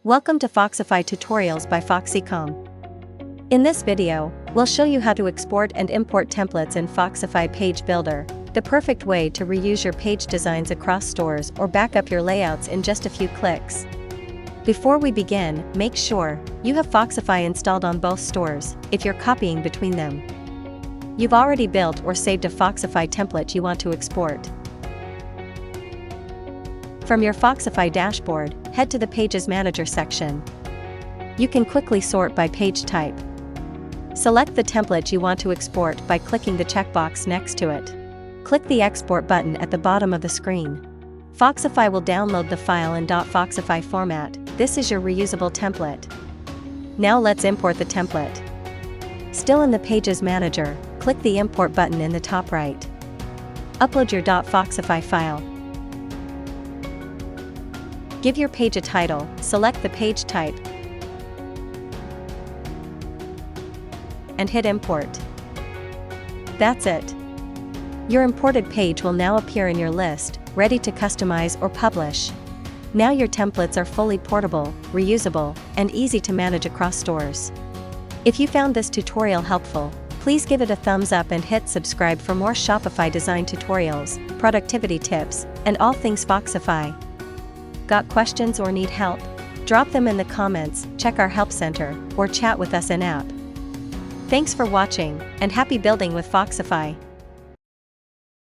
Welcome to Foxify Tutorials by FoxEcom. In this video, we'll show you how to export and import templates in Foxify Page Builder, the perfect way to reuse your page designs across stores or back up your layouts in just a few clicks. Before we begin, make sure you have Foxify installed on both stores if you're copying between them. You've already built or saved a Foxify template you want to export. From your Foxify dashboard, head to the Pages Manager section. You can quickly sort by page type. Select the template you want to export by clicking the checkbox next to it. Click the Export button at the bottom of the screen. Foxify will download the file in .foxify format. This is your reusable template. Now let's import the template. Still in the Pages Manager, click the Import button in the top right. Upload your .foxify file. Give your page a title, select the page type, and hit Import. That's it. Your imported page will now appear in your list, ready to customize or publish. Now your templates are fully portable, reusable, and easy to manage across stores. If you found this tutorial helpful, please give it a thumbs up and hit subscribe for more Shopify design tutorials, productivity tips, and all things Foxify. Got questions or need help? Drop them in the comments, check our help center, or chat with us in-app. Thanks for watching, and happy building with Foxify.